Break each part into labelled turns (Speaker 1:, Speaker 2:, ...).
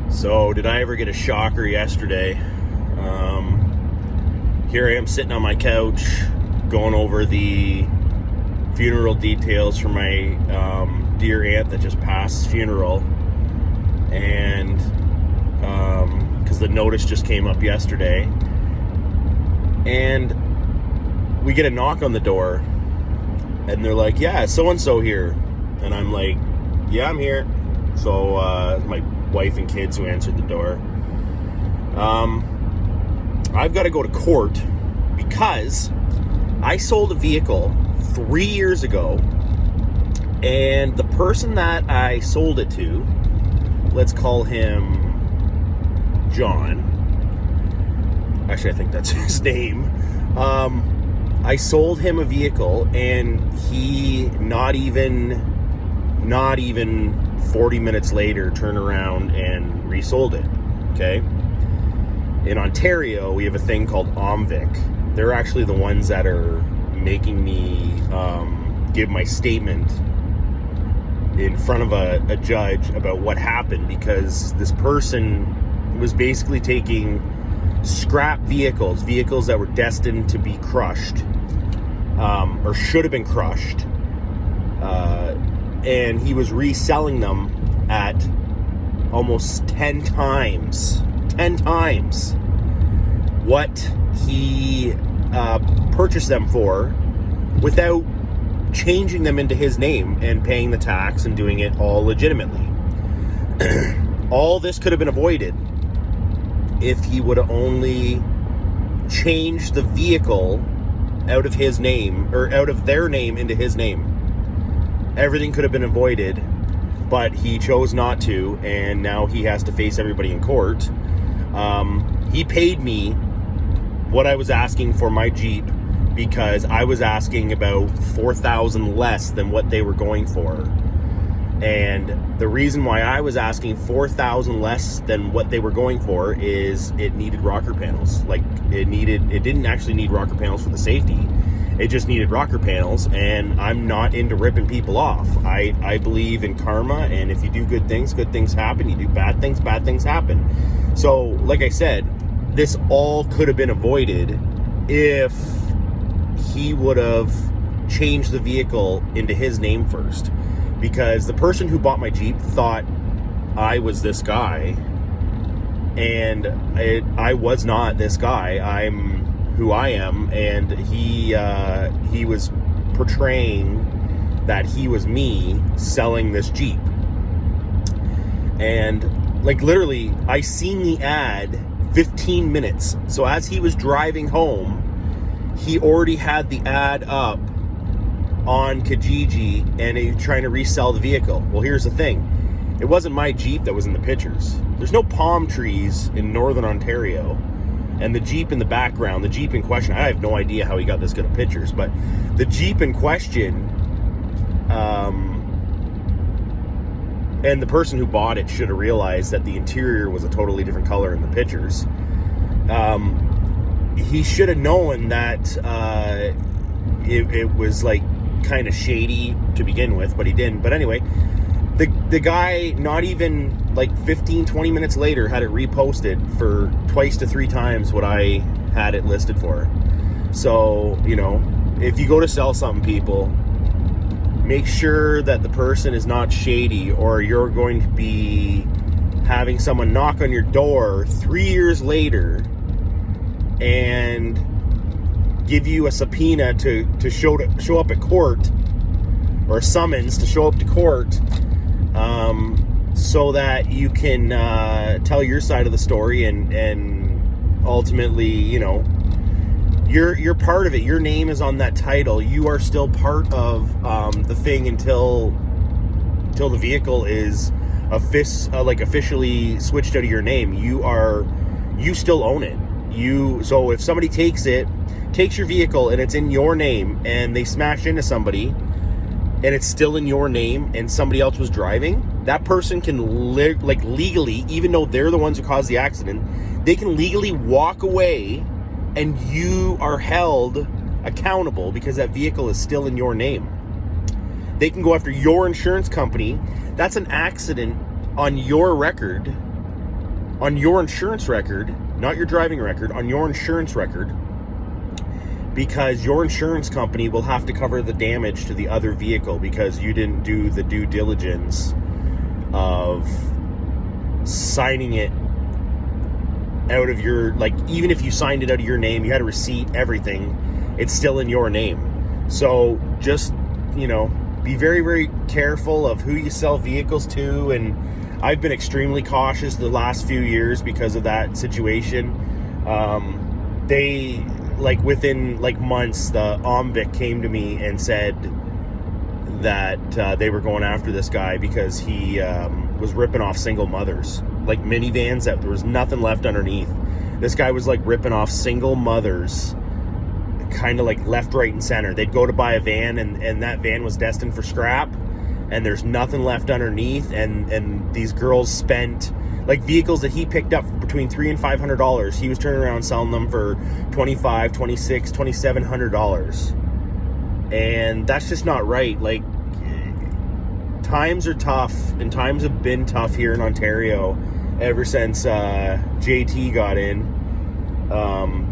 Speaker 1: So, did I ever get a shocker yesterday? Here I am sitting on my couch going over the funeral details for my dear aunt that just passed funeral. And because the notice just came up yesterday. And we get a knock on the door. And they're like, yeah, so-and-so here. And I'm like, yeah, I'm here. So my wife and kids who answered the door. I've got to go to court because I sold a vehicle 3 years ago, and the person that I sold it to, let's call him John. Actually, I think that's his name. I sold him a vehicle, and he not even 40 minutes later turned around and resold it. Okay. In Ontario, we have a thing called OMVIC. They're actually the ones that are making me give my statement in front of a judge about what happened, because this person was basically taking scrap vehicles that were destined to be crushed, or should have been crushed, and he was reselling them at almost 10 times what he purchased them for, without changing them into his name and paying the tax and doing it all legitimately. All this could have been avoided if he would have only changed the vehicle out of his name, or out of their name into his name. Everything could have been avoided, but he chose not to, and now he has to face everybody in court. He paid me what I was asking for my Jeep, because I was asking about $4,000 less than what they were going for. And the reason why I was asking $4,000 less than what they were going for is it needed rocker panels. Like, it didn't actually need rocker panels for the safety. It just needed rocker panels, and I'm not into ripping people off. I believe in karma, and if you do good things happen. You do bad things happen. So, like I said, this all could have been avoided if he would have changed the vehicle into his name first. Because the person who bought my Jeep thought I was this guy, and I was not this guy. I'm who I am, and he was portraying that he was me selling this Jeep. And like, literally, I seen the ad 15 minutes. So as he was driving home, he already had the ad up on Kijiji, and he was trying to resell the vehicle. Well, here's the thing. It wasn't my Jeep that was in the pictures. There's no palm trees in northern Ontario. And the Jeep in the background, the Jeep in question, I have no idea how he got this good of pictures, but the Jeep in question, and the person who bought it should have realized that the interior was a totally different color in the pictures. He should have known that it was like kind of shady to begin with, but he didn't. But anyway, the guy, not even like 15-20 minutes later, had it reposted for twice to three times what I had it listed for. So, you know, if you go to sell something, people, make sure that the person is not shady, or you're going to be having someone knock on your door 3 years later and give you a subpoena to show up at court, or a summons to show up to court, so that you can tell your side of the story, and ultimately, you know, you're part of it. Your name is on that title. You are still part of the thing until the vehicle is officially switched out of your name. You still own it. So if somebody takes your vehicle and it's in your name, and they smash into somebody and it's still in your name and somebody else was driving, that person can legally, even though they're the ones who caused the accident, they can legally walk away, and you are held accountable because that vehicle is still in your name. They can go after your insurance company. That's an accident on your record, on your insurance record, not your driving record, on your insurance record, because your insurance company will have to cover the damage to the other vehicle because you didn't do the due diligence of signing it out of your, like, even if you signed it out of your name, you had a receipt, everything, it's still in your name. So just, you know, be very, very careful of who you sell vehicles to. And I've been extremely cautious the last few years because of that situation. They, like, within like months, the OMVIC came to me and said that they were going after this guy because he was ripping off single mothers, like minivans that there was nothing left underneath. This guy was like ripping off single mothers, kind of like left, right, and center. They'd go to buy a van, and that van was destined for scrap, and there's nothing left underneath. And these girls spent, like, vehicles that he picked up between $300 and $500. He was turning around selling them for $2,500, $2,600, $2,700, and that's just not right. Like, times are tough, and times have been tough here in Ontario ever since JT got in.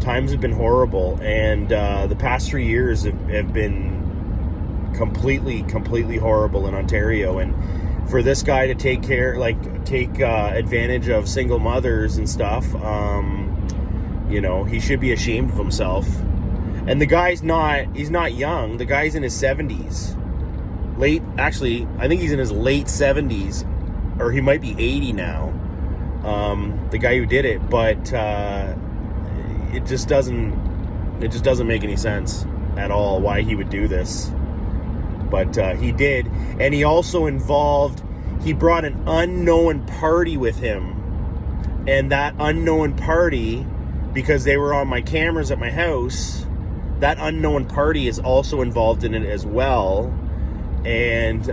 Speaker 1: Times have been horrible, and the past 3 years have been completely horrible in Ontario. And for this guy to take advantage of single mothers and stuff, you know, he should be ashamed of himself. And the guy's he's not young. The guy's in his 70s. Actually, I think he's in his late 70s, or he might be 80 now. The guy who did it, but it just doesn't make any sense at all why he would do this. But he did, and he also he brought an unknown party with him, and that unknown party, because they were on my cameras at my house, that unknown party is also involved in it as well. And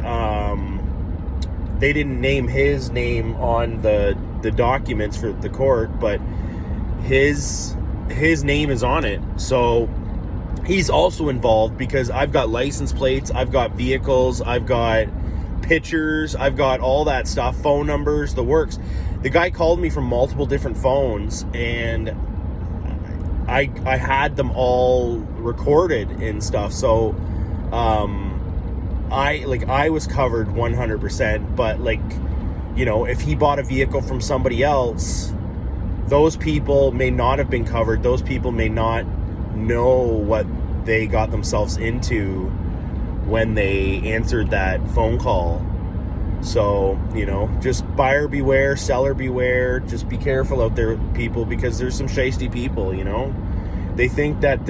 Speaker 1: they didn't name his name on the documents for the court, but his name is on it. So he's also involved, because I've got license plates, I've got vehicles, I've got pictures, I've got all that stuff, phone numbers, the works. The guy called me from multiple different phones, and I had them all recorded and stuff. So I was covered 100%, but, like, you know, if he bought a vehicle from somebody else, those people may not have been covered. Those people may not know what they got themselves into when they answered that phone call. So, you know, just buyer beware, seller beware. Just be careful out there, people, because there's some shiesty people, you know. They think that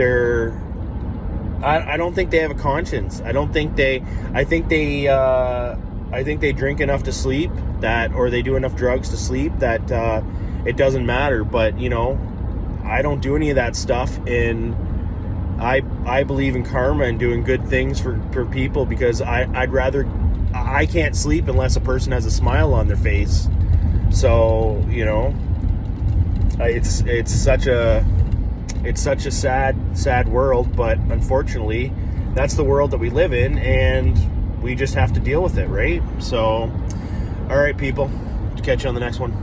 Speaker 1: I don't think they have a conscience. I think they drink enough to sleep, or they do enough drugs to sleep that it doesn't matter. But, you know, I don't do any of that stuff, and I believe in karma and doing good things for people, because I can't sleep unless a person has a smile on their face. So, you know, it's such a sad world, but unfortunately that's the world that we live in, and we just have to deal with it, right? So, all right, people, catch you on the next one.